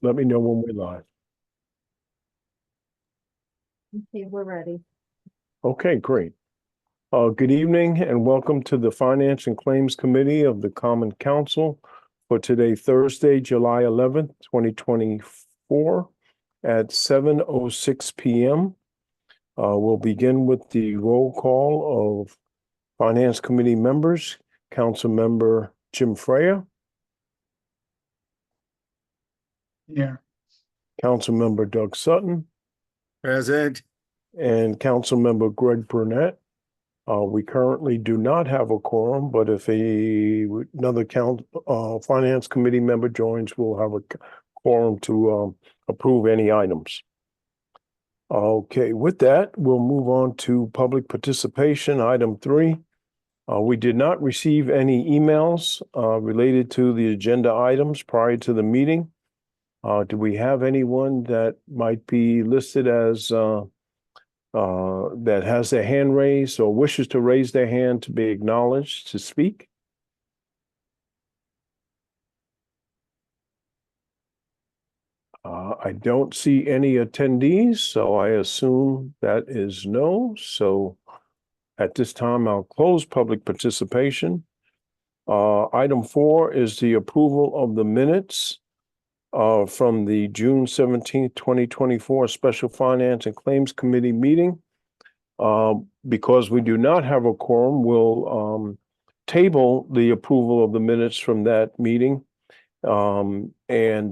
let me know when we're live. Okay, we're ready. Okay, great. Good evening and welcome to the Finance and Claims Committee of the Common Council for today, Thursday, July 11th, 2024 at 7:06 p.m. We'll begin with the roll call of Finance Committee members. Council Member Jim Freya. Here. Council Member Doug Sutton. Present. And Council Member Greg Burnett. We currently do not have a quorum, but if another Finance Committee member joins, we'll have a quorum to approve any items. Okay, with that, we'll move on to public participation, item 3. We did not receive any emails related to the agenda items prior to the meeting. Do we have anyone that might be listed as that has their hand raised or wishes to raise their hand to be acknowledged to speak? I don't see any attendees, so I assume that is no. So at this time, I'll close public participation. Item 4 is the approval of the minutes from the June 17th, 2024 Special Finance and Claims Committee meeting. Because we do not have a quorum, we'll table the approval of the minutes from that meeting. And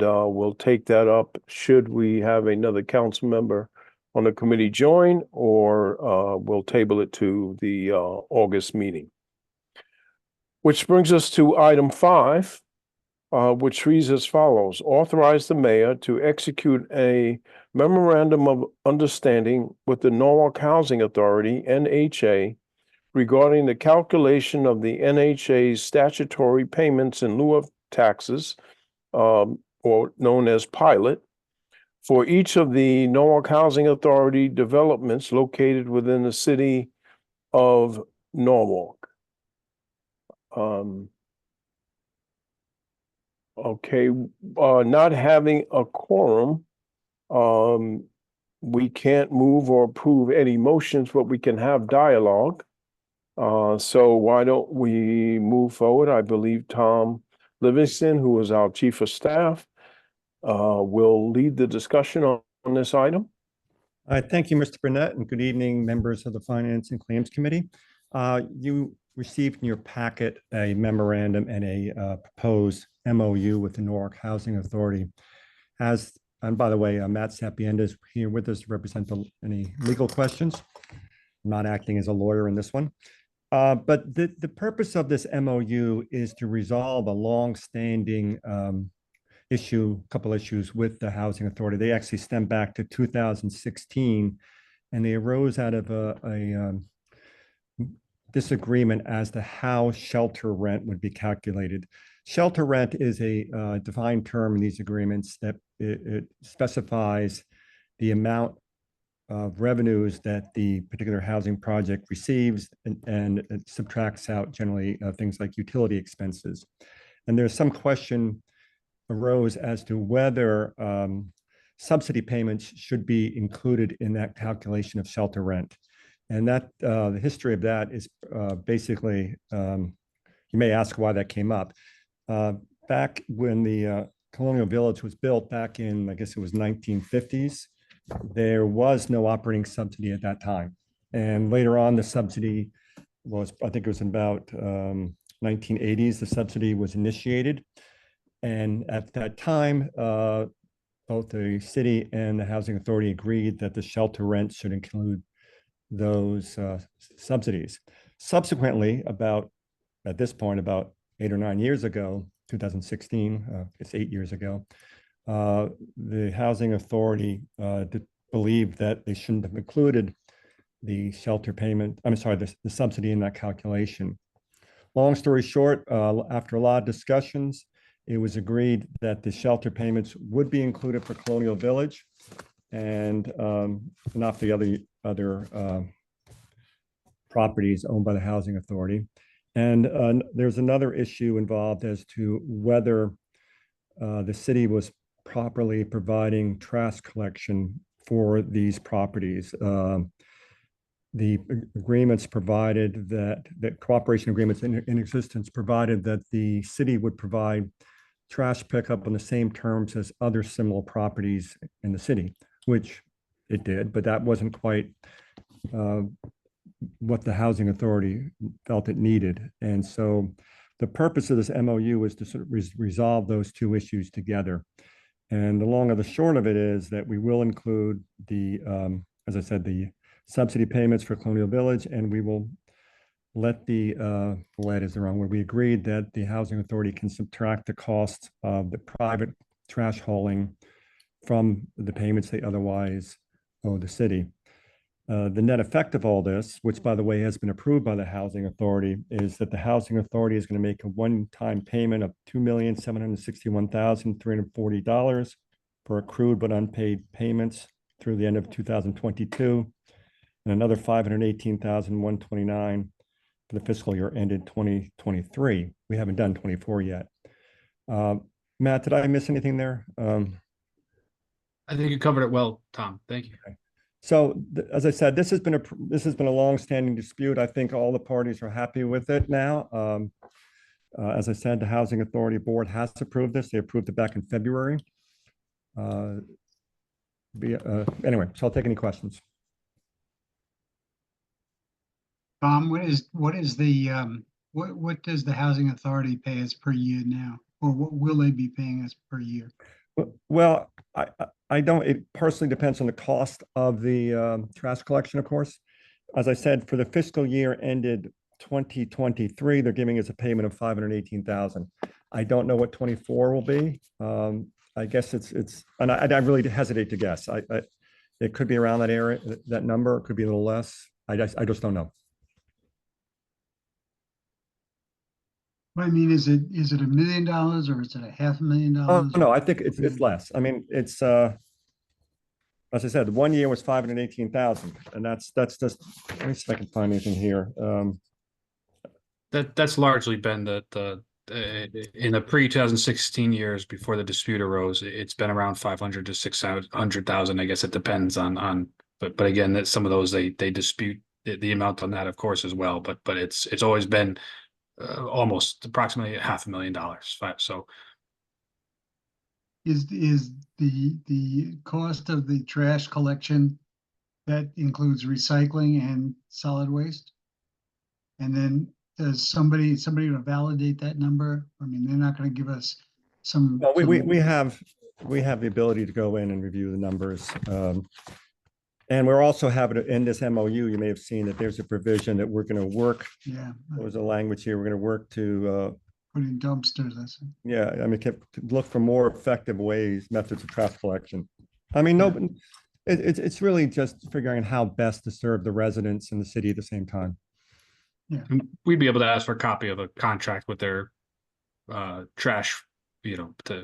we'll take that up should we have another council member on the committee join, or we'll table it to the August meeting. Which brings us to item 5, which reads as follows: authorize the mayor to execute a memorandum of understanding with the Norwalk Housing Authority, NHA, regarding the calculation of the NHA's statutory payments in lieu of taxes, or known as pilot, for each of the Norwalk Housing Authority developments located within the city of Norwalk. Okay, not having a quorum, we can't move or approve any motions, but we can have dialogue. So why don't we move forward? I believe Tom Livingston, who is our chief of staff, will lead the discussion on this item. Thank you, Mr. Burnett, and good evening, members of the Finance and Claims Committee. You received in your packet a memorandum and a proposed MOU with the Norwalk Housing Authority. And by the way, Matt Sapienda is here with us to represent any legal questions. I'm not acting as a lawyer in this one. But the purpose of this MOU is to resolve a long-standing couple issues with the Housing Authority. They actually stem back to 2016, and they arose out of a disagreement as to how shelter rent would be calculated. Shelter rent is a defined term in these agreements that it specifies the amount of revenues that the particular housing project receives, and it subtracts out generally things like utility expenses. And there's some question arose as to whether subsidy payments should be included in that calculation of shelter rent. And that the history of that is basically, you may ask why that came up. Back when the Colonial Village was built back in, I guess it was 1950s, there was no operating subsidy at that time. And later on, the subsidy was, I think it was in about 1980s, the subsidy was initiated. And at that time, both the city and the Housing Authority agreed that the shelter rent should include those subsidies. Subsequently, at this point, about 8 or 9 years ago, 2016, it's 8 years ago, the Housing Authority believed that they shouldn't have included the shelter payment, the subsidy in that calculation. Long story short, after a lot of discussions, it was agreed that the shelter payments would be included for Colonial Village and not the other properties owned by the Housing Authority. And there's another issue involved as to whether the city was properly providing trash collection for these properties. The agreements provided that cooperation agreements in existence provided that the city would provide trash pickup on the same terms as other similar properties in the city, which it did, but that wasn't quite what the housing authority felt it needed. And so the purpose of this MOU was to sort of resolve those two issues together. And the long or the short of it is that we will include the, as I said, the subsidy payments for Colonial Village, and we will let let is the wrong word. We agreed that the housing authority can subtract the cost of the private trash hauling from the payments they otherwise owe the city. The net effect of all this, which by the way has been approved by the housing authority, is that the housing authority is going to make a one-time payment of $2,761,340 for accrued but unpaid payments through the end of 2022, and another $518,129 for the fiscal year ended 2023. We haven't done 24 yet. Matt, did I miss anything there? I think you covered it well, Tom. Thank you. So as I said, this has been a long-standing dispute. I think all the parties are happy with it now. As I said, the Housing Authority Board has approved this. They approved it back in February. Anyway, so I'll take any questions. Tom, what does the Housing Authority pay us per year now? Or what will they be paying us per year? Well, I don't, it personally depends on the cost of the trash collection, of course. As I said, for the fiscal year ended 2023, they're giving us a payment of $518,000. I don't know what 24 will be. I guess and I really hesitate to guess. It could be around that area, that number. It could be a little less. I just don't know. I mean, is it $1 million or is it $500,000? Oh, no, I think it's less. I mean, it's as I said, 1 year was 518,000, and that's just, let me see if I can find anything here. That's largely been the in the pre-2016 years before the dispute arose. It's been around 500 to 600,000. I guess it depends on. But again, that some of those they dispute the amount on that, of course, as well. But it's always been almost approximately $500,000. So is the cost of the trash collection that includes recycling and solid waste? And then does somebody to validate that number? I mean, they're not going to give us some. Well, we have the ability to go in and review the numbers. And we're also having in this MOU, you may have seen that there's a provision that we're going to work. Yeah. There's a language here. We're going to work to put in dumpsters. Yeah, I mean, look for more effective methods of trash collection. I mean, no, it's really just figuring out how best to serve the residents in the city at the same time. Yeah, we'd be able to ask for a copy of a contract with their trash,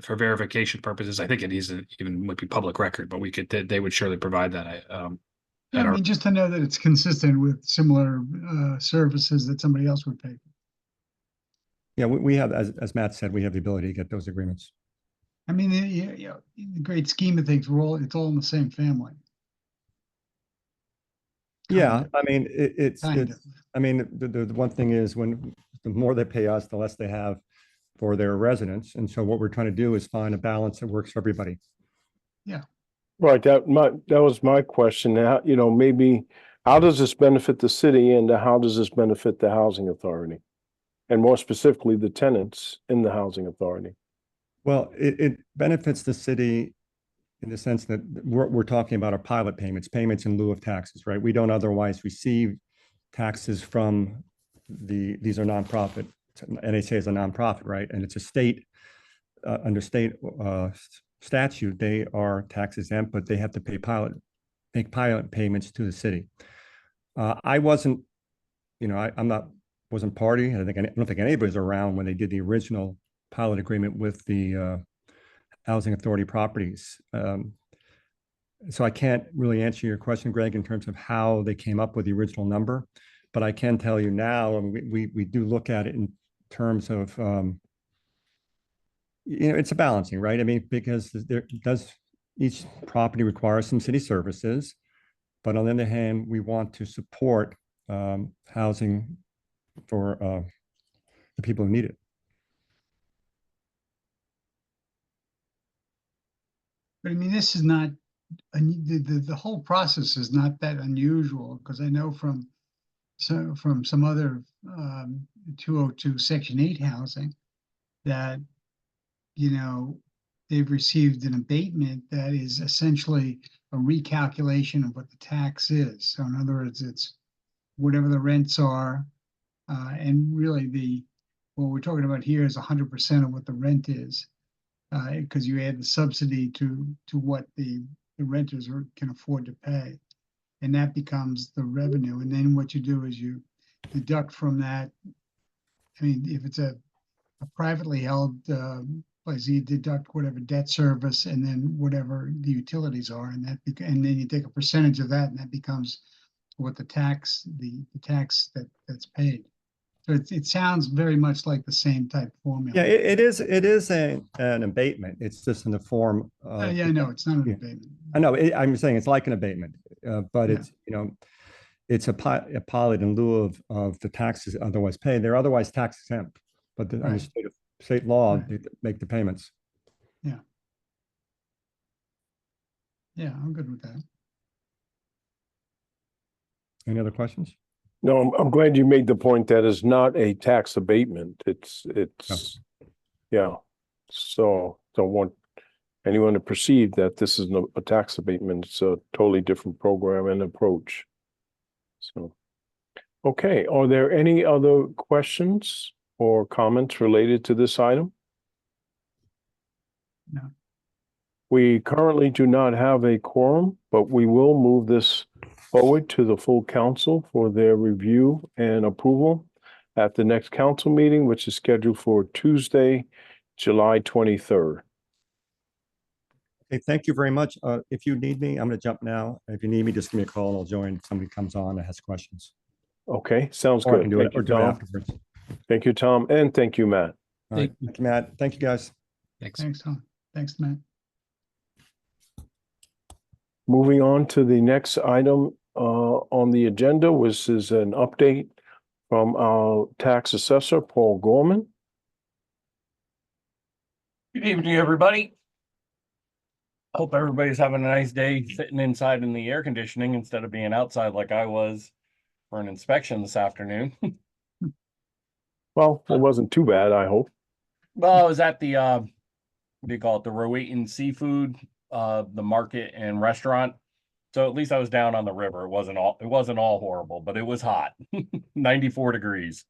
for verification purposes. I think it even would be public record, but they would surely provide that. I mean, just to know that it's consistent with similar services that somebody else would pay for. Yeah, we have, as Matt said, we have the ability to get those agreements. I mean, in the great scheme of things, it's all in the same family. Yeah, I mean, I mean, the one thing is the more they pay us, the less they have for their residents. And so what we're trying to do is find a balance that works for everybody. Yeah. Right. That was my question. Now, maybe how does this benefit the city and how does this benefit the housing authority? And more specifically, the tenants in the housing authority? Well, it benefits the city in the sense that we're talking about our pilot payments in lieu of taxes, right? We don't otherwise receive taxes from these are nonprofit. NHA is a nonprofit, right? And it's a state, under state statute, they are tax exempt, but they have to make pilot payments to the city. I wasn't, wasn't party. I don't think anybody's around when they did the original pilot agreement with the Housing Authority properties. So I can't really answer your question, Greg, in terms of how they came up with the original number, but I can tell you now, we do look at it in terms of it's a balancing, right? I mean, because each property requires some city services, but on the other hand, we want to support housing for the people who need it. But I mean, this is not, the whole process is not that unusual, because I know from some other 202 Section 8 housing that, they've received an abatement that is essentially a recalculation of what the tax is. So in other words, it's whatever the rents are, and really what we're talking about here is 100% of what the rent is, because you add the subsidy to what the renters can afford to pay, and that becomes the revenue. And then what you do is you deduct from that. I mean, if it's a privately held place, you deduct whatever debt service and then whatever the utilities are, and and then you take a percentage of that, and that becomes what the tax that's paid. So it sounds very much like the same type formula. Yeah, it is an abatement. It's just in the form of. Yeah, no, it's not an Yeah. abatement. I know, I'm saying it's like an abatement, but Yeah. it's, it's a pilot in lieu of the taxes otherwise paid. They're otherwise tax exempt, but under Right. state law, Right. they make the payments. Yeah, I'm good with that. Any other questions? No, I'm glad you made the point that it's not a tax abatement. It's, yeah. So don't want anyone to perceive that this is a tax abatement. It's a totally different program and approach. So, okay, are there any other questions or comments related to this item? No. We currently do not have a quorum, but we will move this forward to the full council for their review and approval at the next council meeting, which is scheduled for Tuesday, July 23rd. Okay, thank you very much. If you need me, I'm going to jump now. If you need me, just give me a call and I'll join if somebody comes on and has questions. Okay, sounds Or I good. can do it, Thank you, or do it Tom. afterwards. Thank you, Tom, and thank you, Matt. All right, thank you, Matt. Thank you, guys. Thanks. Thanks, Tom. Thanks, Matt. Moving on to the next item on the agenda, which is an update from our tax assessor, Paul Gorman. Good evening, everybody. Hope everybody's having a nice day sitting inside in the air conditioning instead of being outside like I was for an inspection this afternoon. Well, it wasn't too bad, I hope. Well, I was at the what do you call it? The Rowayton Seafood, the market and restaurant. So at least I was down on the river. It wasn't all horrible, but it was hot. 94 degrees.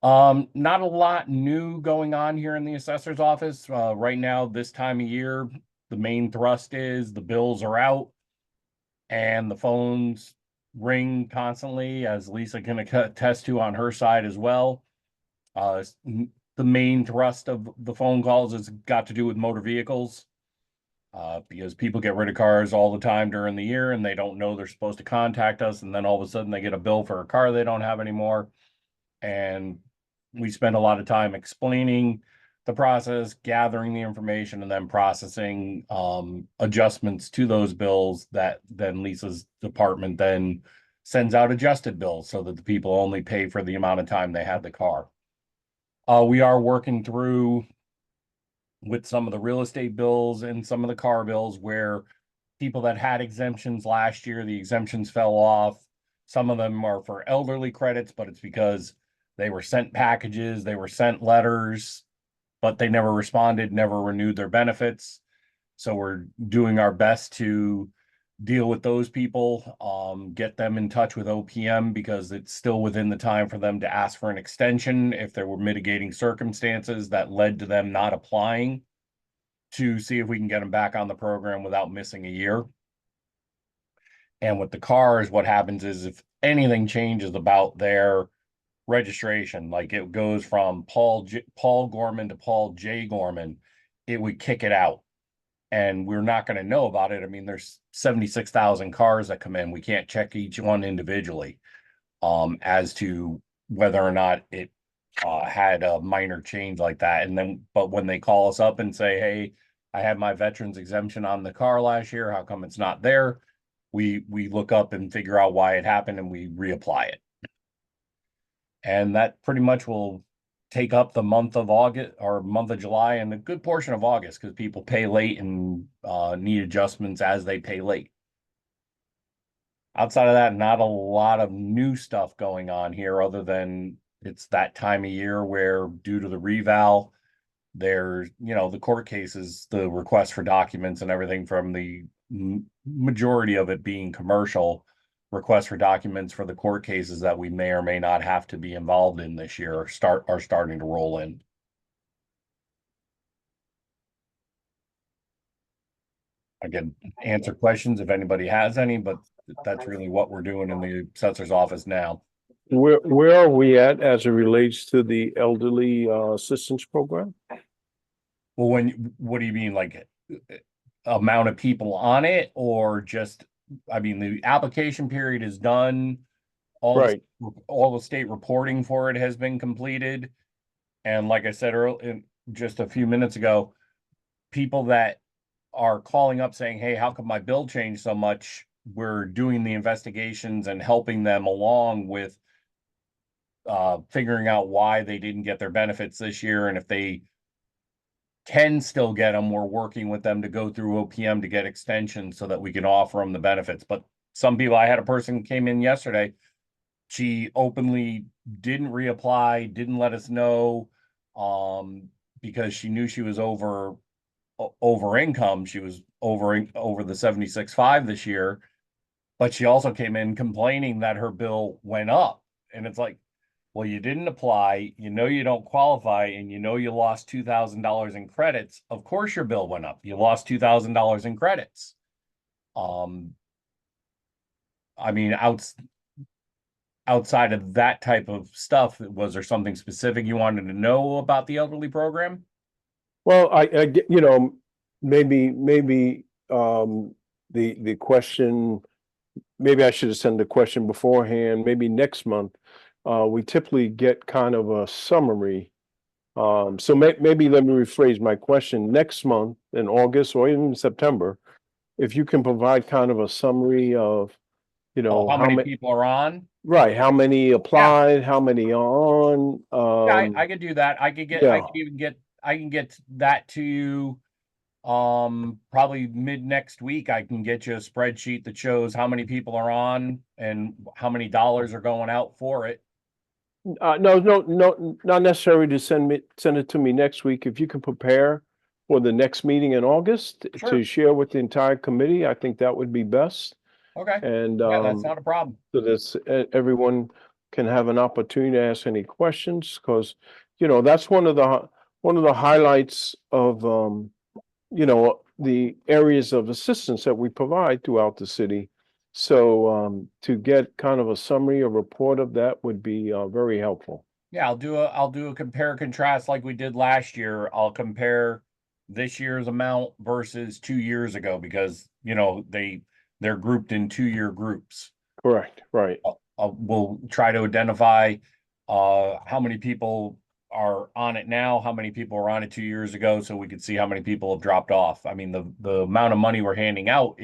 Not a lot new going on here in the assessor's office. Right now, this time of year, the main thrust is the bills are out and the phones ring constantly, as Lisa can attest to on her side as well. The main thrust of the phone calls has got to do with motor vehicles, because people get rid of cars all the time during the year and they don't know they're supposed to contact us, and then all of a sudden they get a bill for a car they don't have anymore. And we spend a lot of time explaining the process, gathering the information, and then processing adjustments to those bills that then Lisa's department then sends out adjusted bills so that the people only pay for the amount of time they had the car. We are working through with some of the real estate bills and some of the car bills where people that had exemptions last year, the exemptions fell off. Some of them are for elderly credits, but it's because they were sent packages, they were sent letters, but they never responded, never renewed their benefits. So we're doing our best to deal with those people, get them in touch with OPM because it's still within the time for them to ask for an extension if there were mitigating circumstances that led to them not applying, to see if we can get them back on the program without missing a year. And with the cars, what happens is if anything changes about their registration, like it goes from Paul Gorman to Paul J. Gorman, it would kick it out. And we're not going to know about it. I mean, there's 76,000 cars that come in. We can't check each one individually as to whether or not it had a minor change like that. And then, but when they call us up and say, hey, I had my veterans exemption on the car last year, how come it's not there? We look up and figure out why it happened and we reapply it. And that pretty much will take up the month of August or month of July and a good portion of August because people pay late and need adjustments as they pay late. Outside of that, not a lot of new stuff going on here other than it's that time of year where due to the reval, there's, the court cases, the request for documents and everything from the majority of it being commercial requests for documents for the court cases that we may or may not have to be involved in this year are starting to roll in. I can answer questions if anybody has any, but that's really what we're doing in the assessor's office now. Where are we at as it relates to the elderly assistance program? Well, what do you mean, like amount of people on it, or just, I mean, the application period is done. Right. All the state reporting for it has been completed. And like I said earlier, just a few minutes ago, people that are calling up saying, hey, how come my bill changed so much? We're doing the investigations and helping them along with figuring out why they didn't get their benefits this year. And if they can still get them, we're working with them to go through OPM to get extensions so that we can offer them the benefits. But some people, I had a person came in yesterday, she openly didn't reapply, didn't let us know, because she knew she was over income. She was over the 76.5 this year, but she also came in complaining that her bill went up. And it's like, well, you didn't apply, you don't qualify, and you lost $2,000 in credits. Of course your bill went up. You lost $2,000 in credits. I memean, outside of that type of stuff, was there something specific you wanted to know about the elderly program? Well, I maybe the question, maybe I should have sent the question beforehand, maybe next month. We typically get kind of a summary. So maybe let me rephrase my question. Next month in August or even September, if you can provide kind of a summary of, How many people are on? Right, how many applied, how many are on? Yeah, I could do that. I can get that to you. Probably mid next week, I can get you a spreadsheet that shows how many people are on and how many dollars are going out for it. No, not necessary to send it to me next week. If you can prepare for the next meeting in August Sure. to share with the entire committee, I think that would be best. Okay. And Yeah, that's not a problem. so that everyone can have an opportunity to ask any questions, because that's one of the highlights of the areas of assistance that we provide throughout the city. So to get kind of a summary, a report of that would be very helpful. Yeah, I'll do a compare contrast like we did last year. I'll compare this year's amount versus 2 years ago because they're grouped in 2-year groups. Correct, right. We'll try to identify how many people are on it now, how many people were on it 2 years ago, so we could see how many people have dropped off. I mean, the amount of money we're handing out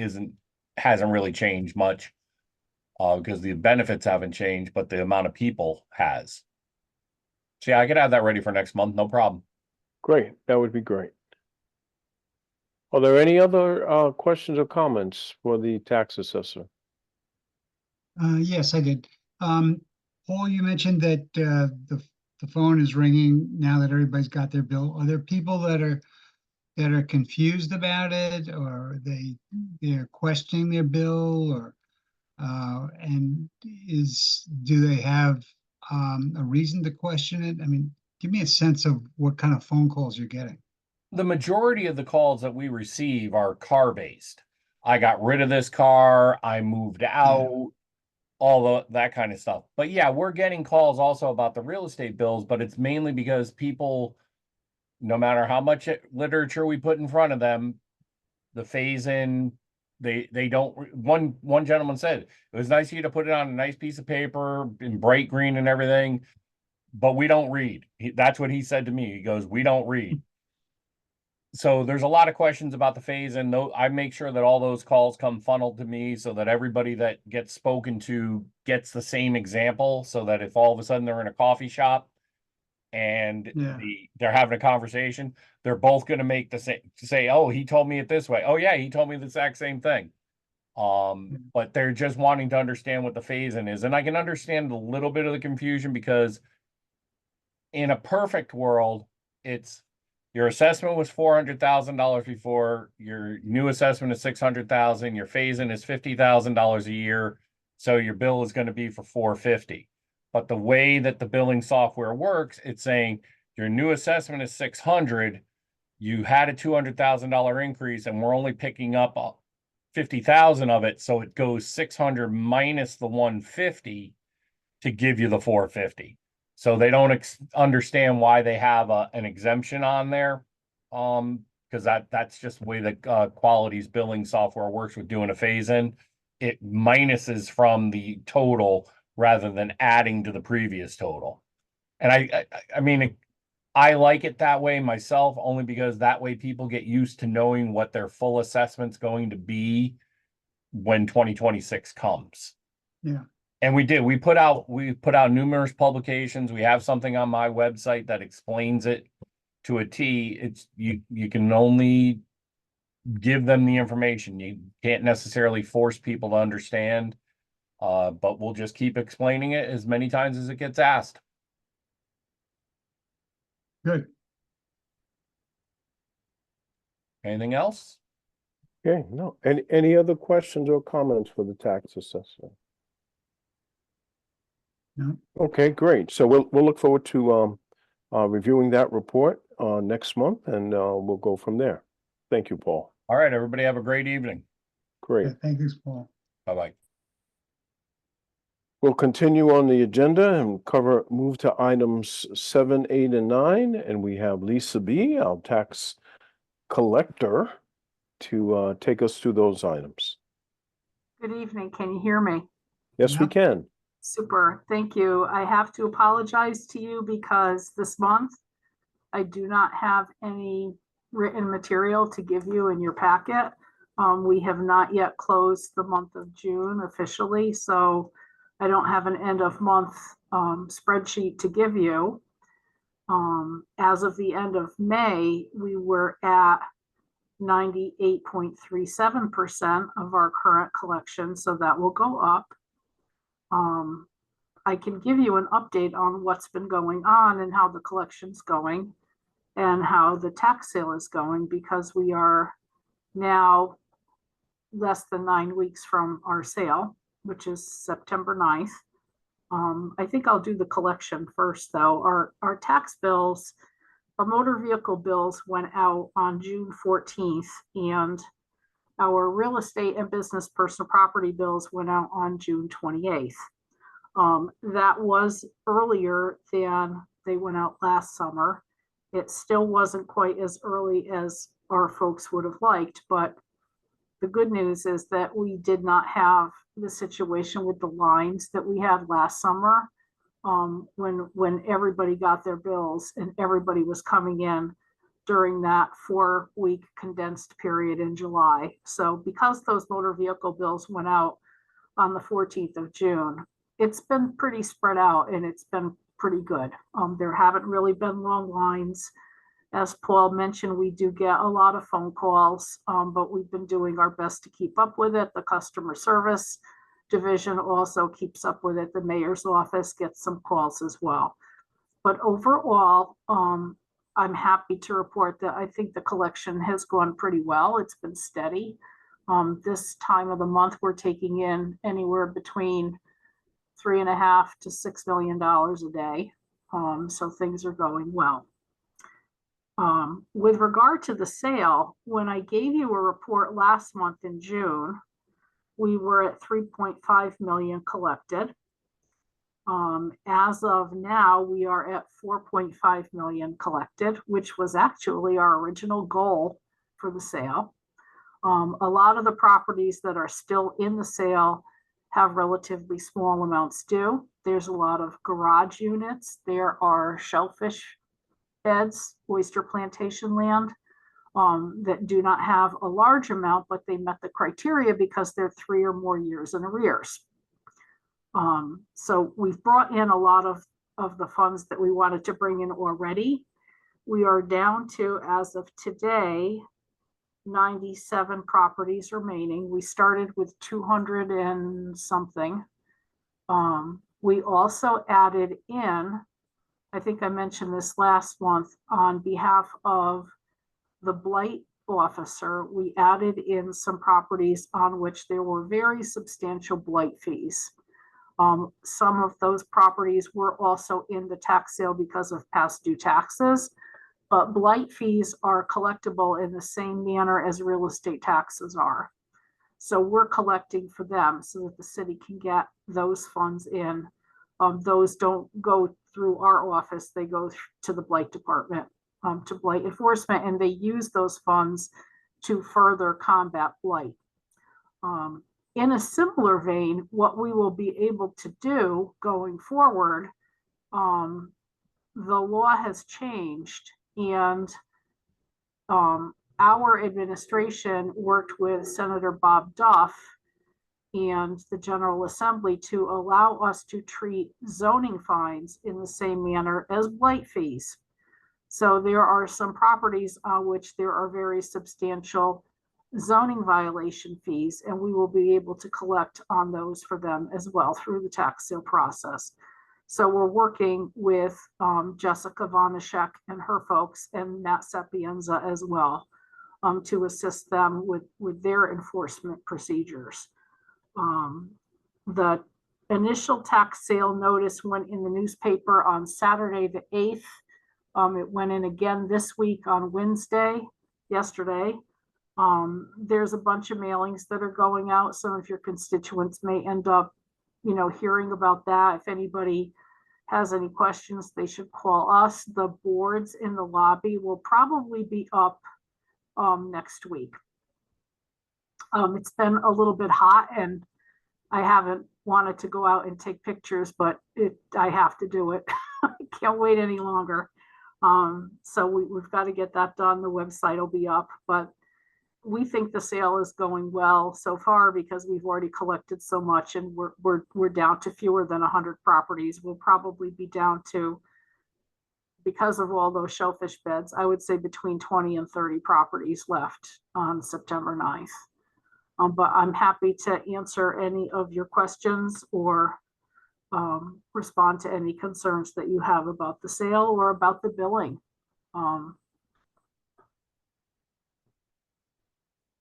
hasn't really changed much because the benefits haven't changed, but the amount of people has. So yeah, I could have that ready for next month, no problem. Great, that would be great. Are there any other questions or comments for the tax assessor? Yes, I did. Paul, you mentioned that the phone is ringing now that everybody's got their bill. Are there people that are confused about it, or they're questioning their bill, or and do they have a reason to question it? I mean, give me a sense of what kind of phone calls you're getting. The majority of the calls that we receive are car-based. I got rid of this car, I moved out, all that kind of stuff. But yeah, we're getting calls also about the real estate bills, but it's mainly because people, no matter how much literature we put in front of them, the phase in, they don't. One gentleman said, it was nice of you to put it on a nice piece of paper in bright green and everything, but we don't read. That's what he said to me. He goes, we don't read. So there's a lot of questions about the phase, and I make sure that all those calls come funneled to me so that everybody that gets spoken to gets the same example, so that if all of a sudden they're in a coffee shop and Yeah. they're having a conversation, they're both going to make the same, say, oh, he told me it this way. Oh yeah, he told me the exact same thing. But they're just wanting to understand what the phase-in is. And I can understand a little bit of the confusion, because in a perfect world, it's your assessment was $400,000 before, your new assessment is $600,000, your phase-in is $50,000 a year, so your bill is going to be for $450. But the way that the billing software works, it's saying your new assessment is $600, you had a $200,000 increase, and we're only picking up 50,000 of it, so it goes 600 minus the 150 to give you the 450. So they don't understand why they have an exemption on there, because that's just the way that Quality's billing software works with doing a phase-in. It minuses from the total rather than adding to the previous total. And I mean, I like it that way myself, only because that way people get used to knowing what their full assessment's going to be when 2026 comes. Yeah. And we put out numerous publications. We have something on my website that explains it to a T. It's you can only give them the information. You can't necessarily force people to understand. But we'll just keep explaining it as many times as it gets asked. Good. Anything else? Okay, no. Any other questions or comments for the tax assessor? No. Okay, great. So we'll look forward to reviewing that report next month, and we'll go from there. Thank you, Paul. All right, everybody have a great evening. Great. Yeah, thank you, Paul. Bye-bye. We'll continue on the agenda and move to items 7, 8, and 9, and we have Lisa B., our tax collector, to take us through those items. Good evening. Can you hear me? Yes, we Yep. can. Super. Thank you. I have to apologize to you because this month I do not have any written material to give you in your packet. We have not yet closed the month of June officially, so I don't have an end of month spreadsheet to give you. As of the end of May, we were at 98.37% of our current collection, so that will go up. I can give you an update on what's been going on and how the collection's going and how the tax sale is going, because we are now less than 9 weeks from our sale, which is September 9th. I think I'll do the collection first, though. Our tax bills, our motor vehicle bills went out on June 14th, and our real estate and business personal property bills went out on June 28th. That was earlier than they went out last summer. It still wasn't quite as early as our folks would have liked, but the good news is that we did not have the situation with the lines that we had last summer, when everybody got their bills and everybody was coming in during that 4-week condensed period in July. So because those motor vehicle bills went out on the 14th of June, it's been pretty spread out and it's been pretty good. There haven't really been long lines. As Paul mentioned, we do get a lot of phone calls, but we've been doing our best to keep up with it. The customer service division also keeps up with it. The mayor's office gets some calls as well. But overall, I'm happy to report that I think the collection has gone pretty well. It's been steady. This time of the month, we're taking in anywhere between $3.5 to $6 million a day. So things are going well. With regard to the sale, when I gave you a report last month in June, we were at 3.5 million collected. As of now, we are at 4.5 million collected, which was actually our original goal for the sale. A lot of the properties that are still in the sale have relatively small amounts due. There's a lot of garage units. There are shellfish beds, oyster plantation land, that do not have a large amount, but they met the criteria because they're 3 or more years in arrears. So we've brought in a lot of the funds that we wanted to bring in already. We are down to, as of today, 97 properties remaining. We started with 200 and something. We also added in, I think I mentioned this last month, on behalf of the blight officer, we added in some properties on which there were very substantial blight fees. Some of those properties were also in the tax sale because of past due taxes, but blight fees are collectible in the same manner as real estate taxes are. So we're collecting for them so that the city can get those funds in. Those don't go through our office, they go to the blight department, to blight enforcement, and they use those funds to further combat blight. In a similar vein, what we will be able to do going forward, the law has changed, and our administration worked with Senator Bob Duff and the General Assembly to allow us to treat zoning fines in the same manner as blight fees. So there are some properties on which there are very substantial zoning violation fees, and we will be able to collect on those for them as well through the tax sale process. So we're working with Jessica Vonashek and her folks and Matt Sapienza as well, to assist them with their enforcement procedures. The initial tax sale notice went in the newspaper on Saturday the 8th. It went in again this week on Wednesday, yesterday. There's a bunch of mailings that are going out. Some of your constituents may end up, hearing about that. If anybody has any questions, they should call us. The boards in the lobby will probably be up next week. It's been a little bit hot and I haven't wanted to go out and take pictures, but I have to do it. I can't wait any longer. So we've got to get that done. The website will be up, but we think the sale is going well so far because we've already collected so much, and we're down to fewer than 100 properties. We'll probably be down to, because of all those shellfish beds, I would say between 20 and 30 properties left on September 9th. But I'm happy to answer any of your questions or respond to any concerns that you have about the sale or about the billing.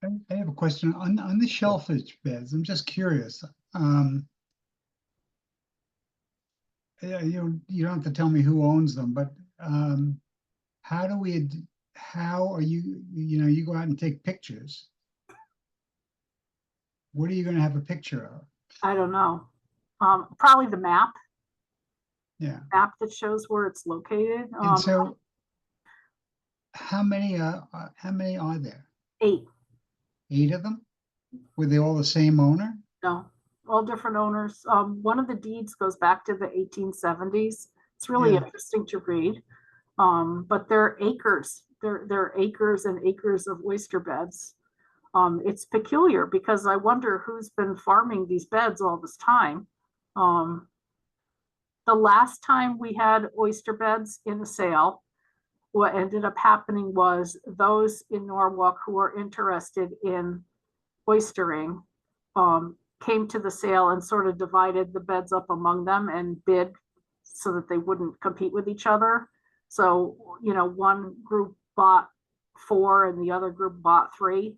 I have a question on the shellfish beds. I'm just curious. You don't have to tell me who owns them, but how are you go out and take pictures? What are you going to have a picture of? I don't know. Probably the map. Yeah. Map that shows where it's located. And so, how many are there? 8. 8 of them? Were they all the same owner? No, all different owners. One of the deeds goes back to the 1870s. It's really Yeah. interesting to read. But they're acres. They're acres and acres of oyster beds. It's peculiar because I wonder who's been farming these beds all this time. The last time we had oyster beds in a sale, what ended up happening was those in Norwalk who are interested in oystering came to the sale and sort of divided the beds up among them and bid so that they wouldn't compete with each other. So, one group bought 4 and the other group bought 3,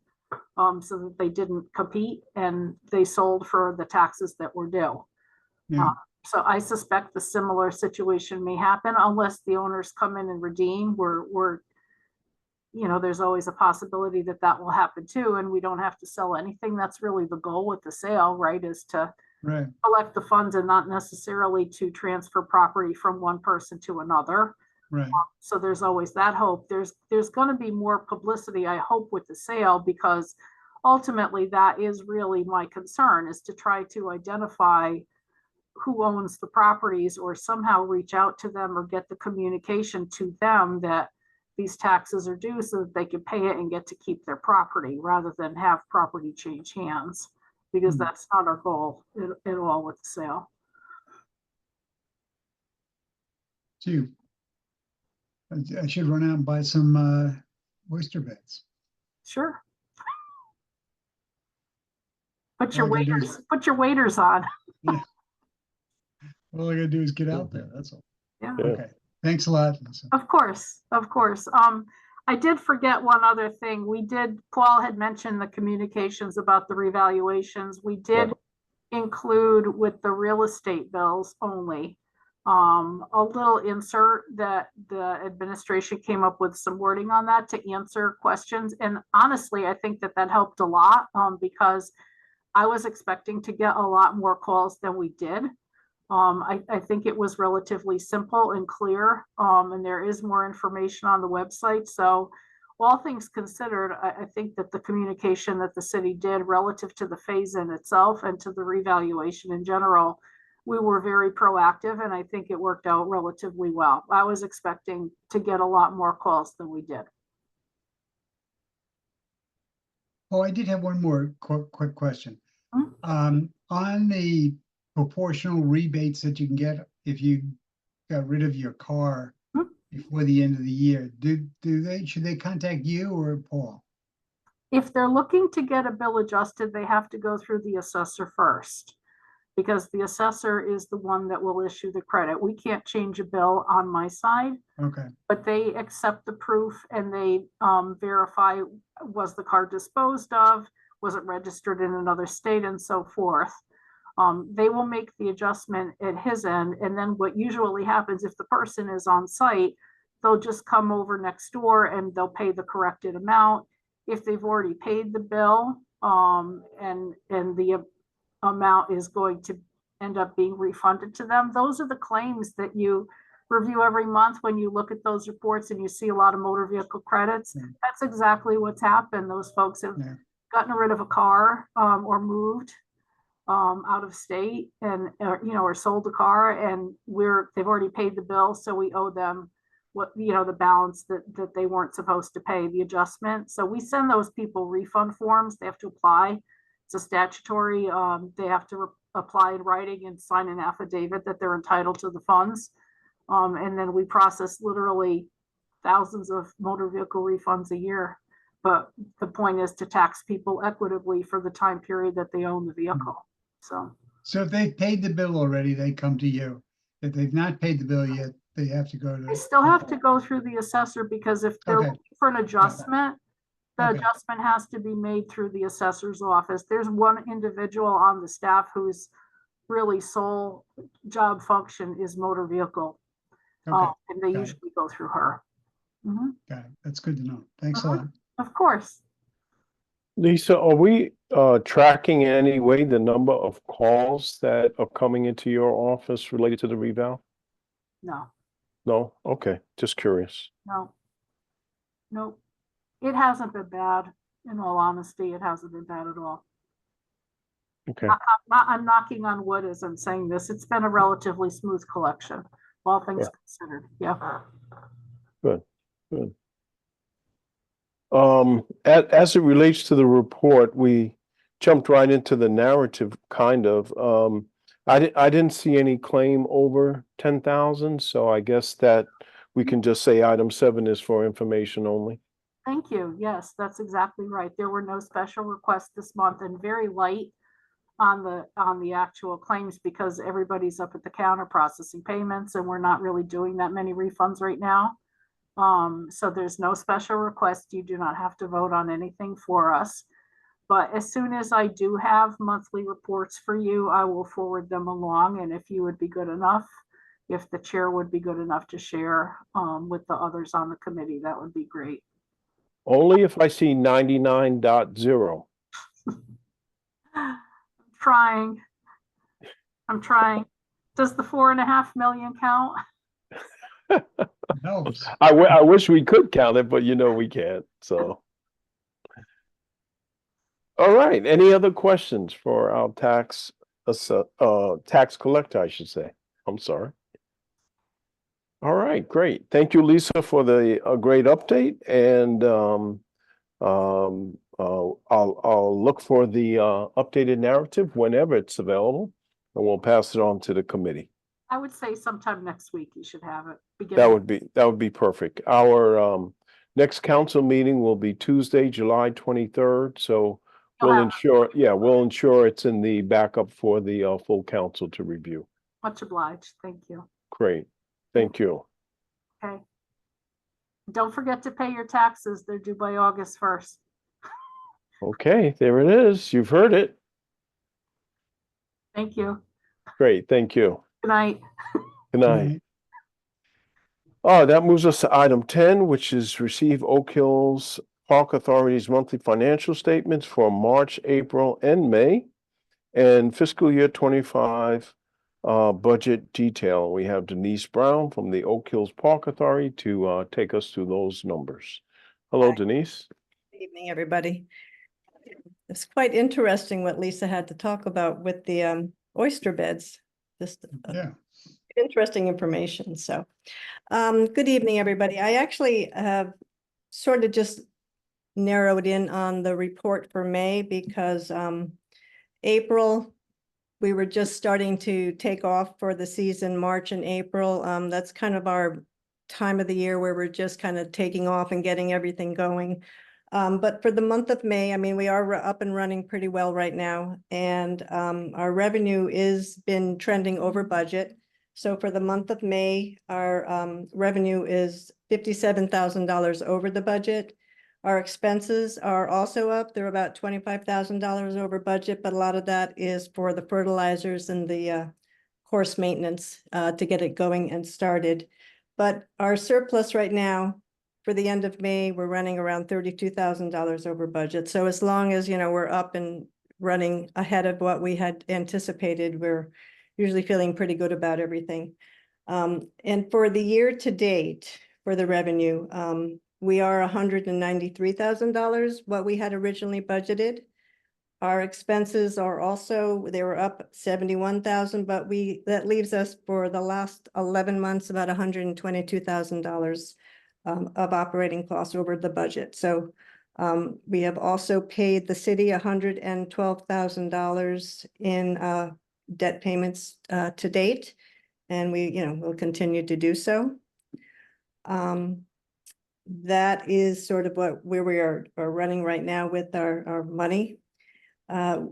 so that they didn't compete, and they sold for the taxes that were due. Yeah. So I suspect the similar situation may happen unless the owners come in and redeem. There's always a possibility that will happen too, and we don't have to sell anything. That's really the goal with the sale, right? Is to Right. collect the funds and not necessarily to transfer property from one person to another. Right. So there's always that hope. There's going to be more publicity, I hope, with the sale, because ultimately that is really my concern, is to try to identify who owns the properties or somehow reach out to them or get the communication to them that these taxes are due so that they can pay it and get to keep their property rather than have property change hands, because Hmm. that's not our goal at all with the sale. Gee, I should run out and buy some oyster beds. Sure. Put your All I gotta do waiters, put your waiters on. All I gotta do is get out there, that's all. Yeah. Yeah. Okay, thanks a lot, Lisa. Of course, of course. I did forget one other thing. Paul had mentioned the communications about the revaluations. We did include with the real estate bills only, a little insert that the administration came up with some wording on that to answer questions. And honestly, I think that helped a lot, because I was expecting to get a lot more calls than we did. I think it was relatively simple and clear, and there is more information on the website. So all things considered, I think that the communication that the city did relative to the phase-in itself and to the revaluation in general, we were very proactive, and I think it worked out relatively well. I was expecting to get a lot more calls than we did. Oh, I did have one more quick question. Hmm? On the proportional rebates that you can get if you got rid of your car Hmm? before the end of the year, should they contact you or Paul? If they're looking to get a bill adjusted, they have to go through the assessor first, because the assessor is the one that will issue the credit. We can't change a bill on my side, Okay, but they accept the proof and they verify, was the car disposed of, was it registered in another state, and so forth. They will make the adjustment at his end, and then what usually happens if the person is on site, they'll just come over next door and they'll pay the corrected amount. If they've already paid the bill, and the amount is going to end up being refunded to them, those are the claims that you review every month when you look at those reports and you see a lot of motor vehicle credits. Yeah. That's exactly what's happened. Those folks have Yeah. gotten rid of a car, or moved out of state, and or sold a car, and they've already paid the bill, so we owe them what, the balance that they weren't supposed to pay, the adjustment. So we send those people refund forms. They have to apply. It's a statutory, they have to apply in writing and sign an affidavit that they're entitled to the funds. And then we process literally thousands of motor vehicle refunds a year. But the point is to tax people equitably for the time period that they own the vehicle. so if they've paid the bill already, they come to you. If they've not paid the bill yet, they have to go to. They still have to go through the assessor, because if they're Okay. looking for an adjustment, the Okay. adjustment has to be made through the assessor's office. There's one individual on the staff whose really sole job function is motor vehicle. Okay, And they got it. usually go through her. Mhm. got it. That's good to know. Thanks a Uh-huh. lot. Of course. Lisa, are we tracking in any way the number of calls that are coming into your office related to the reval? No, No? Okay, just curious. no. Nope. It hasn't been bad. In all honesty, it hasn't been bad at all. Okay, I'm knocking on wood as I'm saying this. It's been a relatively smooth collection, all things Yeah. considered. Yeah. good. As it relates to the report, we jumped right into the narrative, kind of. I didn't see any claim over 10,000, so I guess that we can just say item 7 is for information only. Thank you. Yes, that's exactly right. There were no special requests this month, and very light on the actual claims, because everybody's up at the counter processing payments, and we're not really doing that many refunds right now. So there's no special request. You do not have to vote on anything for us. But as soon as I do have monthly reports for you, I will forward them along. And if you would be good enough, if the chair would be good enough to share with the others on the committee, that would be great. Only if I see 99.0. I'm trying. Does the 4.5 million count? No, I wish we could count it, but we can't, so. All right, any other questions for our tax tax collector, I should say. I'm sorry. All right, great. Thank you, Lisa, for the great update. And I'll look for the updated narrative whenever it's available, and we'll pass it on to the committee. I would say sometime next week you should have it. That would be perfect. Our next council meeting will be Tuesday, July 23rd. So You'll we'll have it. we'll ensure it's in the backup for the full council to review. Much obliged. Thank you. Great. Thank you. Okay. Don't forget to pay your taxes. They're due by August 1st. Okay, there it is. You've heard it. Thank you. Great, thank you. Good night. Good night. That moves us to item 10, which is receive Oak Hills Park Authority's monthly financial statements for March, April, and May, and fiscal year 25 budget detail. We have Denise Brown from the Oak Hills Park Authority to take us through those numbers. Hello, Hi. Denise. Good evening, everybody. It's quite interesting what Lisa had to talk about with the oyster beds. Just Yeah. interesting information. So, good evening, everybody. I actually have sort of just narrowed in on the report for May because April, we were just starting to take off for the season, March and April. That's kind of our time of the year where we're just kind of taking off and getting everything going. But for the month of May, I mean, we are up and running pretty well right now. And our revenue is been trending over budget. So for the month of May, our revenue is $57,000 over the budget. Our expenses are also up. They're about $25,000 over budget, but a lot of that is for the fertilizers and the course maintenance to get it going and started. But our surplus right now for the end of May, we're running around $32,000 over budget. So as long as, you know, we're up and running ahead of what we had anticipated, we're usually feeling pretty good about everything. And for the year to date, for the revenue, we are $193,000, what we had originally budgeted. Our expenses are also, they were up 71,000, but that leaves us for the last 11 months, about $122,000 of operating costs over the budget. So we have also paid the city $112,000 in debt payments to date, and we, you know, will continue to do so. That is sort of where we are running right now with our money. I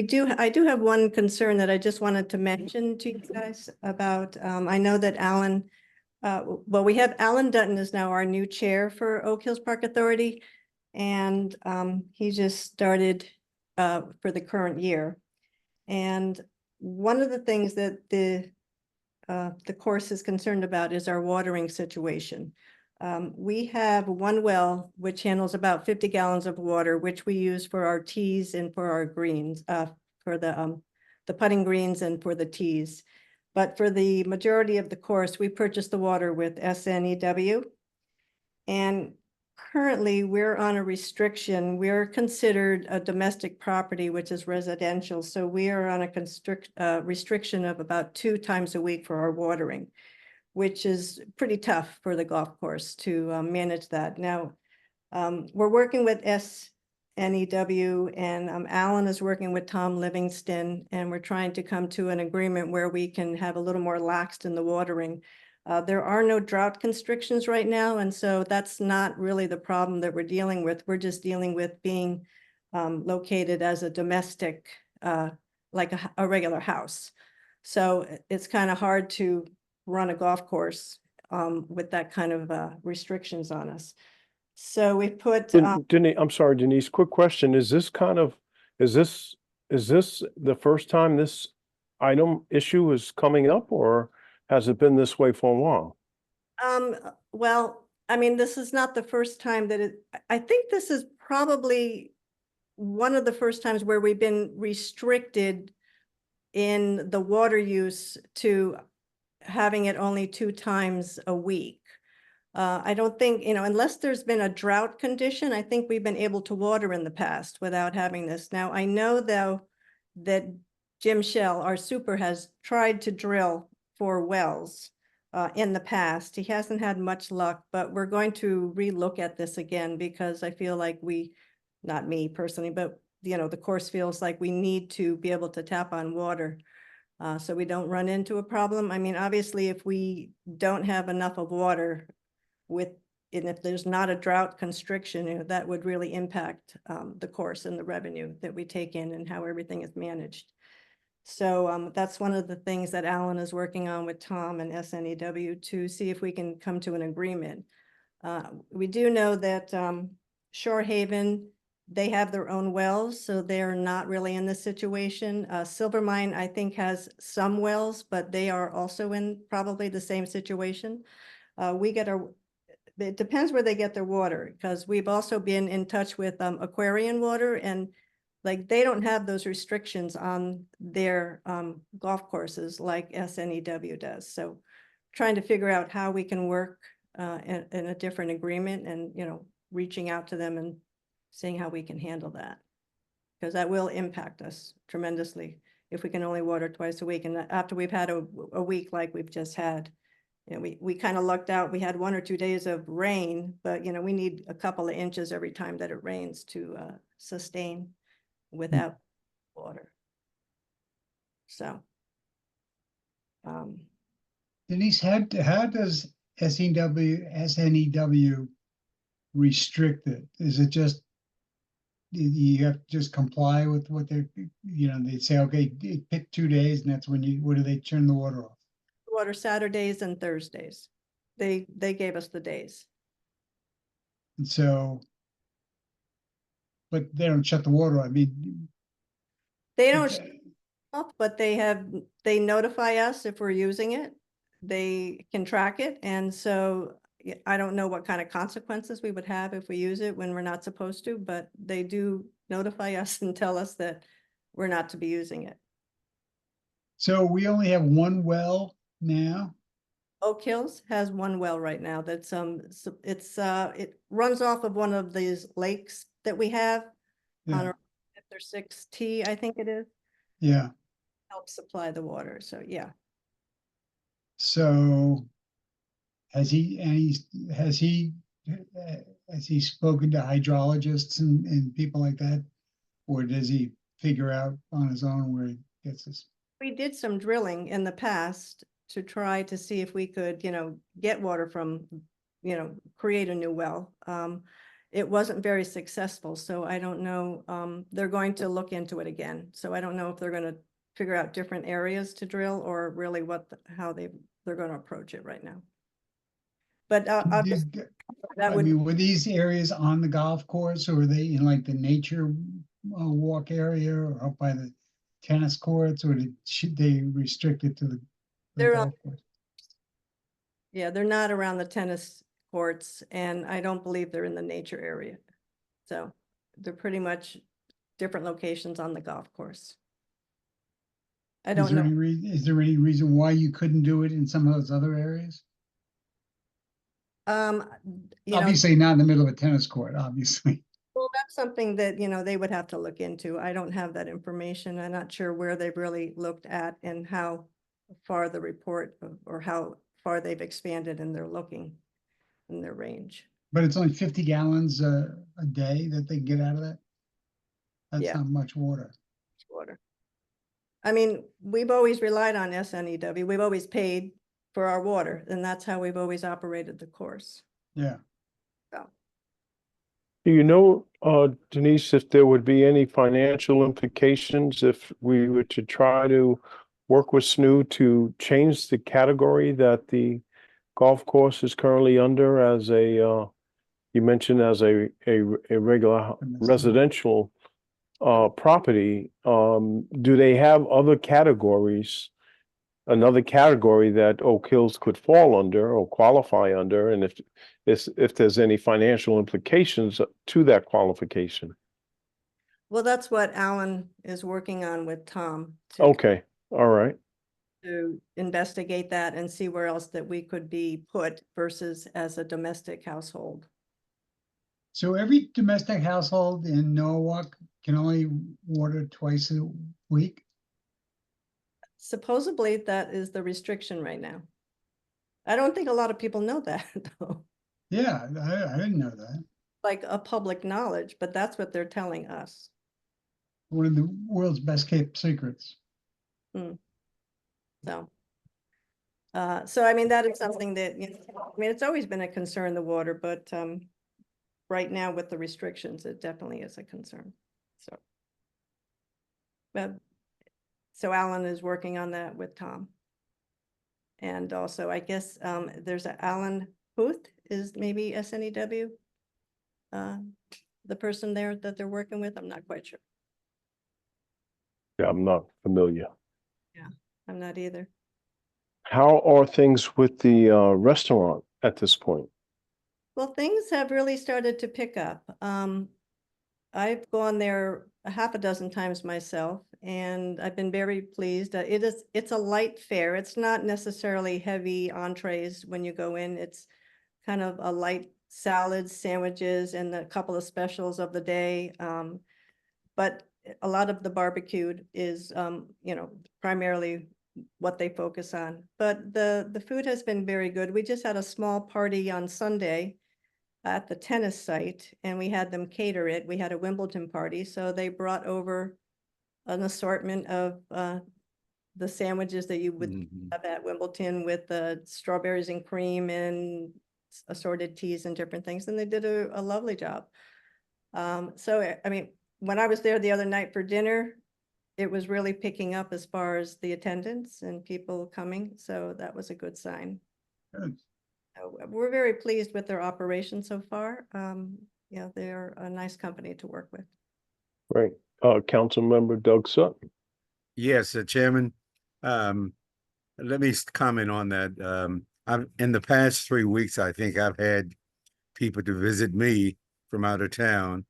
do have one concern that I just wanted to mention to you guys about. I know that Alan, well, we have Alan Dutton is now our new chair for Oak Hills Park Authority, and he just started for the current year. And one of the things that the course is concerned about is our watering situation. We have one well which handles about 50 gallons of water, which we use for our tees and for our greens, for the putting greens and for the tees. But for the majority of the course, we purchase the water with SNEW. And currently we're on a restriction. We're considered a domestic property, which is residential. So we are on a restriction of about 2 times a week for our watering, which is pretty tough for the golf course to manage that. Now, we're working with SNEW, and Alan is working with Tom Livingston, and we're trying to come to an agreement where we can have a little more laxed in the watering. There are no drought constrictions right now, and so that's not really the problem that we're dealing with. We're just dealing with being located as a domestic, like a regular house. So it's kind of hard to run a golf course with that kind of restrictions on us. So we put Denise, I'm sorry, Denise, quick question. Is this the first time this issue is coming up, or has it been this way for a while? Well, I mean, this is not the first time that I think this is probably one of the first times where we've been restricted in the water use to having it only 2 times a week. I don't think, you know, unless there's been a drought condition, I think we've been able to water in the past without having this. Now, I know though that Jim Shell, our super, has tried to drill for wells in the past. He hasn't had much luck, but we're going to relook at this again because I feel like not me personally, but the course feels like we need to be able to tap on water so we don't run into a problem. I mean, obviously, if we don't have enough of water and if there's not a drought constriction, that would really impact the course and the revenue that we take in and how everything is managed. So that's one of the things that Alan is working on with Tom and SNEW to see if we can come to an agreement. We do know that Shore Haven, they have their own wells, so they're not really in this situation. Silvermine, I think, has some wells, but they are also in probably the same situation. It depends where they get their water, because we've also been in touch with Aquarian Water, and like they don't have those restrictions on their golf courses like SNEW does. So trying to figure out how we can work in a different agreement and, reaching out to them and seeing how we can handle that. Because that will impact us tremendously if we can only water twice a week. And after we've had a week like we've just had, we kind of lucked out. We had 1 or 2 days of rain, but, we need a couple of inches every time that it rains to sustain without water. So. Denise, how does SNEW restrict it? Is it just, you have to just comply with what they say, okay, pick 2 days and that's when what do they turn the water off? Water Saturdays and Thursdays. They gave us the days. And so, but they don't shut the water off. I mean, They don't shut off, but they notify us if we're using it. They can track it. And so I don't know what kind of consequences we would have if we use it when we're not supposed to, but they do notify us and tell us that we're not to be using it. So we only have one well now? Oak Hills has one well right now that's it runs off of one of these lakes that we have on Yeah. our 5th or 6th tee, I think it is. Yeah. Helps supply the water. So yeah. So has he spoken to hydrologists and people like that? Or does he figure out on his own where he gets this? We did some drilling in the past to try to see if we could, get water from, create a new well. It wasn't very successful, so I don't know. They're going to look into it again. So I don't know if they're going to figure out different areas to drill or really how they're going to approach it right now. But Were these areas on the golf course, or were they in like the nature walk area or up by the tennis courts, or should they restrict it to the golf course? Yeah, they're not around the tennis courts, and I don't believe they're in the nature area. So they're pretty much different locations on the golf course. I don't know. Is there any reason why you couldn't do it in some of those other areas? Obviously not in the middle of a tennis court, obviously. Well, that's something that, they would have to look into. I don't have that information. I'm not sure where they've really looked at and how far the report or how far they've expanded and they're looking in their range. But it's only 50 gallons a day that they can get out of that? That's Yeah. not much water. Water. I mean, we've always relied on SNEW. We've always paid for our water, and that's how we've always operated the course. Yeah. So. Do you know, Denise, if there would be any financial implications if we were to try to work with SNU to change the category that the golf course is currently under as you mentioned as a regular residential property? Do they have other categories, another category that Oak Hills could fall under or qualify under, and if there's any financial implications to that qualification? Well, that's what Alan is working on with Tom. Okay, all right. To investigate that and see where else that we could be put versus as a domestic household. So every domestic household in Norwalk can only water twice a week? supposedly that is the restriction right now. I don't think a lot of people know that, though, Yeah, I didn't know that. like a public knowledge, but that's what they're telling us. One of the world's best kept secrets. So. So I mean, that is something that, you know, I mean, it's always been a concern, the water, but, right now with the restrictions, it definitely is a concern, so. But, so Alan is working on that with Tom. And also, I guess, there's a Alan Huth is maybe SNEW. The person there that they're working with, I'm not quite sure. Yeah, I'm not familiar. I'm not either. How are things with the restaurant at this point? Well, things have really started to pick up. I've gone there a half a dozen times myself, and I've been very pleased. It's a light fare. It's not necessarily heavy entrees when you go in. It's kind of a light salads, sandwiches, and a couple of specials of the day. But a lot of the barbecued is, you know, primarily what they focus on. But the food has been very good. We just had a small party on Sunday at the tennis site, and we had them cater it. We had a Wimbledon party, so they brought over an assortment of the sandwiches that you would have at Wimbledon with the strawberries and cream and assorted teas and different things, and they did a lovely job. So I mean, when I was there the other night for dinner, it was really picking up as far as the attendance and people coming, so that was a good sign. Good. We're very pleased with their operation so far. Yeah, they're a nice company to work with. Right. Councilmember Doug Sutton. Yes, Chairman. Let me comment on that. I've in the past 3 weeks, I think I've had people to visit me from out of town,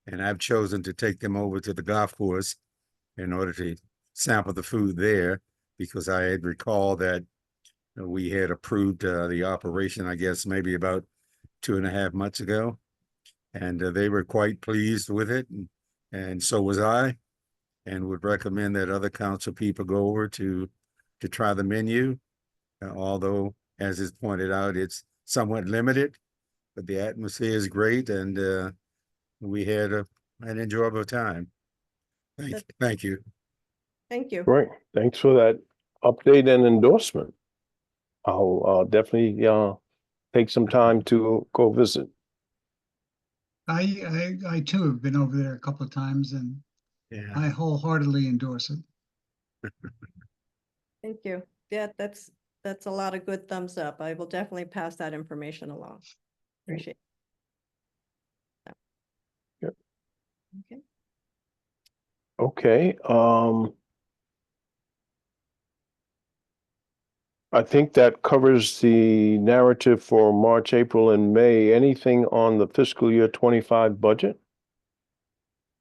and I've chosen to take them over to the golf course in order to sample the food there, because I had recalled that we had approved the operation, I guess, maybe about 2.5 months ago, and they were quite pleased with it, and so was I, and would recommend that other council people go over to try the menu, although, as is pointed out, it's somewhat limited, but the atmosphere is great, and we had an enjoyable time. Thank you. Thank you. Right. Thanks for that update and endorsement. I'll definitely take some time to go visit. I too have been over there a couple of times, and Yeah. I wholeheartedly endorse it. Thank you. Yeah, that's a lot of good thumbs up. I will definitely pass that information along. Appreciate it. Yep. Okay. Okay, I think that covers the narrative for March, April, and May. Anything on the fiscal year 25 budget?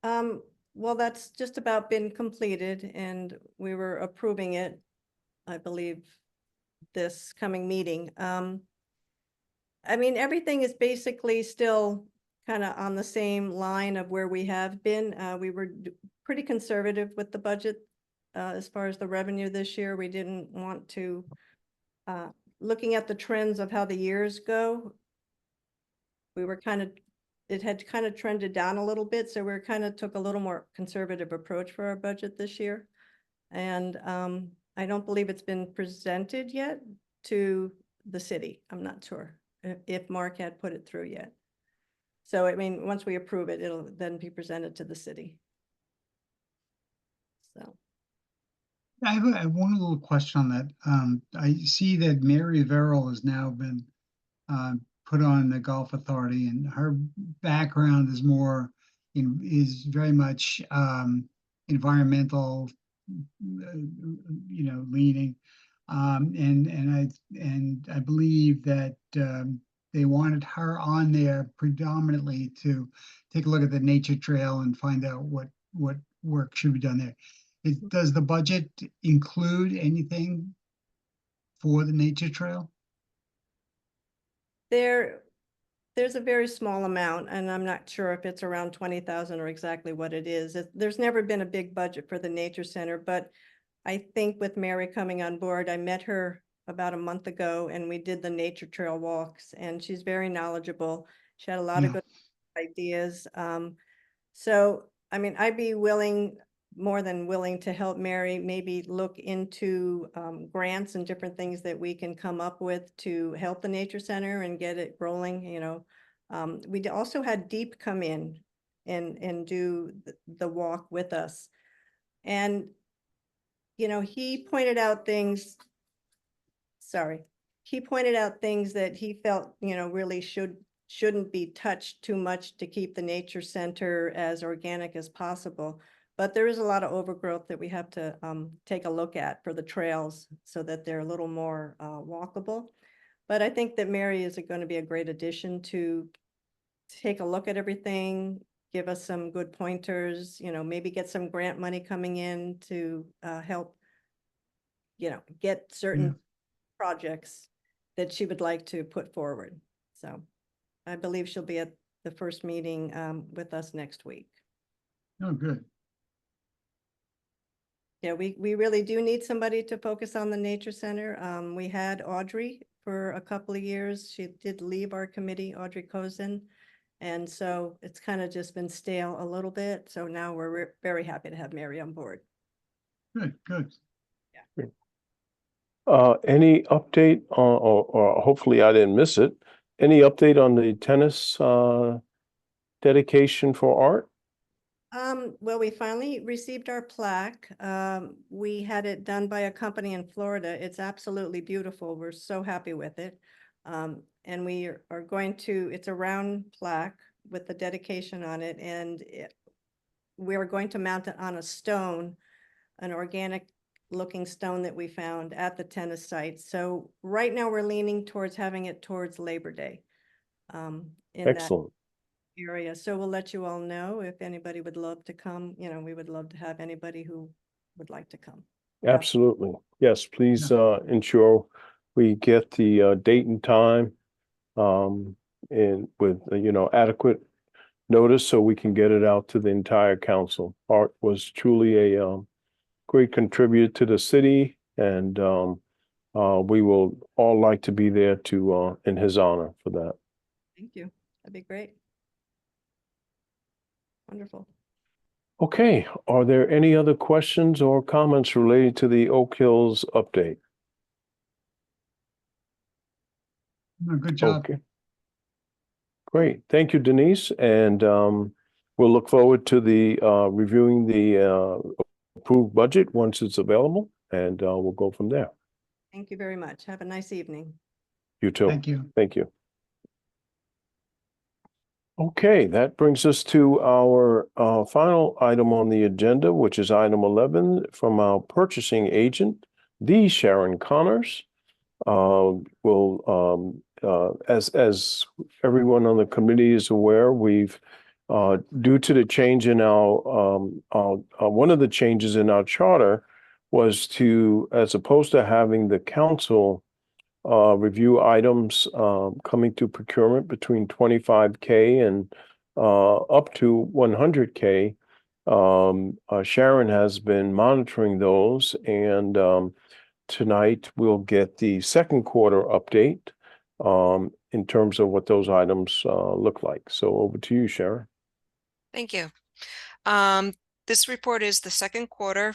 Well, that's just about been completed, and we were approving it, I believe, this coming meeting. I mean, everything is basically still kind of on the same line of where we have been. We were pretty conservative with the budget as far as the revenue this year. We didn't want to, looking at the trends of how the years go, we were kind of, it had kind of trended down a little bit, so we're kind of took a little more conservative approach for our budget this year. And I don't believe it's been presented yet to the city. I'm not sure if Mark had put it through yet. So, I mean, once we approve it, it'll then be presented to the city. So, I have one little question on that. I see that Mary Verrill has now been put on the Golf Authority, and her background is more is very much environmental, leaning. And I believe that they wanted her on there predominantly to take a look at the nature trail and find out what work should be done there. Does the budget include anything for the nature trail? there's a very small amount, and I'm not sure if it's around 20,000 or exactly what it is. There's never been a big budget for the nature center, but I think with Mary coming on board, I met her about a month ago and we did the nature trail walks and she's very knowledgeable. She had a lot of Yeah. good ideas. So, I mean, I'd be more than willing to help Mary maybe look into grants and different things that we can come up with to help the nature center and get it rolling, you know. Also had Deep come in and do the walk with us. And, you know, he pointed out things that he felt, you know, really shouldn't be touched too much to keep the nature center as organic as possible. But there is a lot of overgrowth that we have to take a look at for the trails so that they're a little more walkable. But I think that Mary is going to be a great addition to take a look at everything, give us some good pointers, you know, maybe get some grant money coming in to help, you know, get certain projects that she would like to put forward. So I believe she'll be at the first meeting with us next week. Oh, good. Yeah, we really do need somebody to focus on the nature center. We had Audrey for a couple of years. She did leave our committee, Audrey Cozen. And so it's kind of just been stale a little bit. So now we're very happy to have Mary on board. Good, good. Any update or hopefully I didn't miss it. Any update on the tennis dedication for art? Well, we finally received our plaque. We had it done by a company in Florida. It's absolutely beautiful. We're so happy with it. And we are going to, it's a round plaque with the dedication on it. And we're going to mount it on a stone, an organic looking stone that we found at the tennis site. So right now we're leaning towards having it towards Labor Day. In that Excellent. area. So we'll let you all know if anybody would love to come. You know, we would love to have anybody who would like to come. Absolutely. Yes, please ensure we get the date and time and with, you know, adequate notice so we can get it out to the entire council. Art was truly a great contributor to the city and we will all like to be there to in his honor for that. Thank you. That'd be great. Wonderful. Okay, are there any other questions or comments related to the Oak Hills update? No, good job. Okay. Great, thank you, Denise, and we'll look forward to the reviewing the approved budget once it's available, and we'll go from there. Thank you very much. Have a nice evening. You too. Thank you. Thank you. Okay, that brings us to our final item on the agenda, which is item 11 from our purchasing agent, the Sharon Connors. As everyone on the committee is aware, we've due to the change in our one of the changes in our charter was to, as opposed to having the council review items coming to procurement between 25K and up to 100K. Sharon has been monitoring those, and tonight we'll get the second quarter update in terms of what those items look like. So over to you, Sharon. Thank you. This report is the second quarter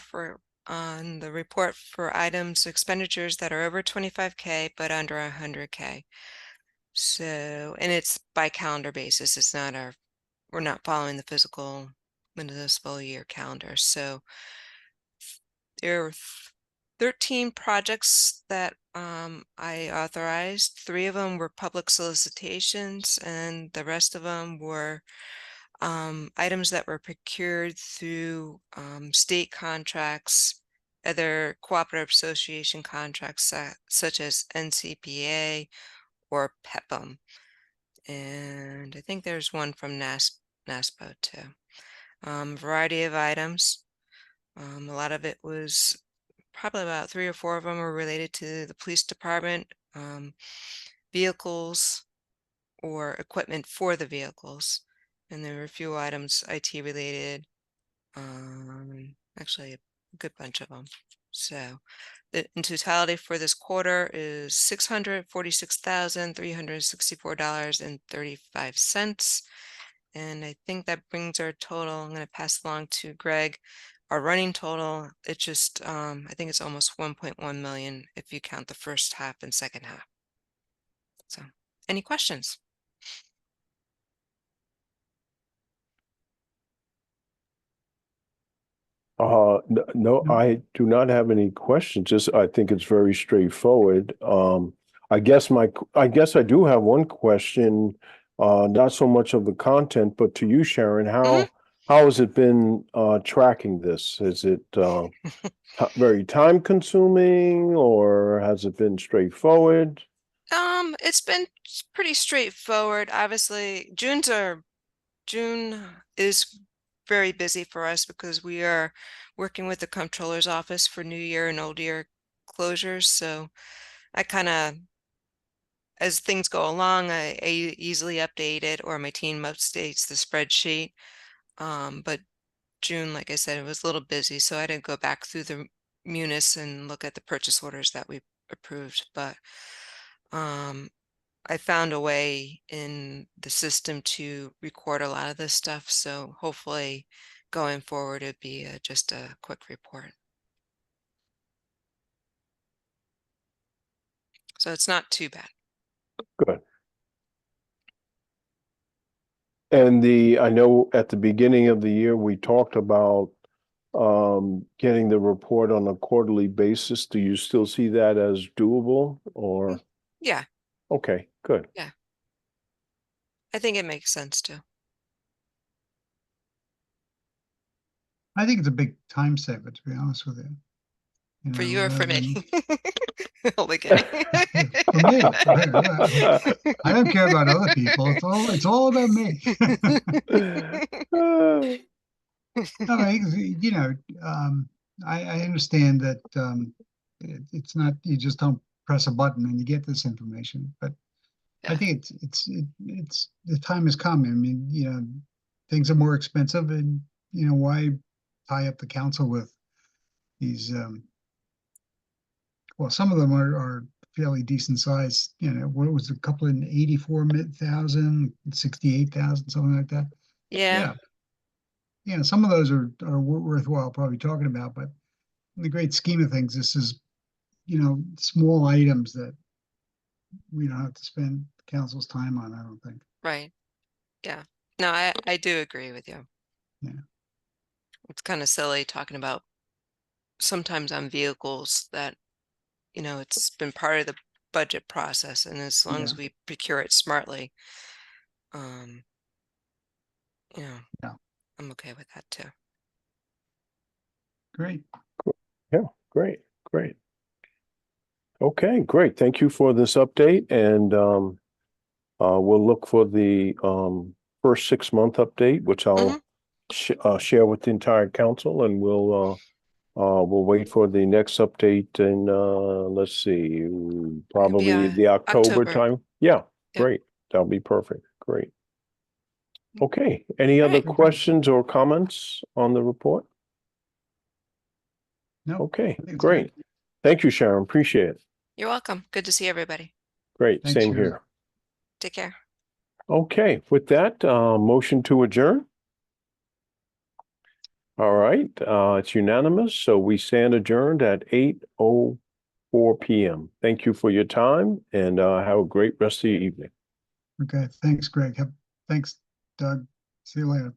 on the report for items expenditures that are over 25K but under 100K. So, and it's by calendar basis. It's not we're not following the physical municipal year calendar. So there are 13 projects that I authorized. 3 of them were public solicitations and the rest of them were items that were procured through state contracts, other cooperative association contracts such as NCPA or PEPM. And I think there's one from NASPO too. Variety of items. A lot of it was probably about 3 or 4 of them were related to the police department, vehicles or equipment for the vehicles. And there were a few items IT related, actually a good bunch of them. So in totality for this quarter is $646,364.35. And I think that brings our total, I'm going to pass along to Greg. Our running total, it just, I think it's almost 1.1 million if you count the first half and second half. So, any questions? No, No. I do not have any questions. Just, I think it's very straightforward. I guess I do have one question, not so much of the content, but to you, Sharon, how has it been, tracking this? Is it, very time consuming or has it been straightforward? It's been pretty straightforward. Obviously, June is very busy for us because we are working with the comptroller's office for new year and old year closures. So I kind of, as things go along, I easily update it, or my team updates the spreadsheet. But June, like I said, it was a little busy, so I didn't go back through the munis and look at the purchase orders that we approved. But I found a way in the system to record a lot of this stuff, so hopefully going forward it'd be just a quick report. So it's not too bad. Good. And I know at the beginning of the year, we talked about getting the report on a quarterly basis. Do you still see that as doable or? Yeah, Okay, good. I think it makes sense too. I think it's a big time saver, to be honest with you. For know, you or for rather me? than- Only kidding. For me, I don't care about other people. It's all about me. No, you know, I understand that it's not, you just don't press a button and you get this information, but I Yeah. think it's the time has come. I mean, you know, things are more expensive, and you know, why tie up the council with these well, some of them are fairly decent size. You know, what was a couple in 84,000, 68,000, something like that. Yeah, Yeah, some of those are worthwhile probably talking about, but in the great scheme of things, this is, you know, small items that we don't have to spend council's time on, I don't think. right. Yeah. No, I do agree with you. Yeah. It's kind of silly talking about sometimes on vehicles that, you know, it's been part of the budget process, and as long as we procure it smartly, you know, Yeah. I'm okay with that too. Great. Yeah, great. Okay, great. Thank you for this update, and we'll look for the first 6-month update, which I'll share with the entire council, and we'll wait for the next update in let's see, probably the October October. time. Yeah, Yep. great. That'll be perfect. Great. Okay, any other Alright. questions or comments on the report? No. Okay, I think it's great. Thank you, Sharon. Appreciate it. You're welcome. Good to see everybody. Great, Thanks, same Sharon. here. Take care. Okay, with that, motion to adjourn. All right, it's unanimous, so we stand adjourned at 8:04 PM. Thank you for your time, and have a great rest of your evening. Okay. Thanks, Greg. Thanks, Doug. See you later.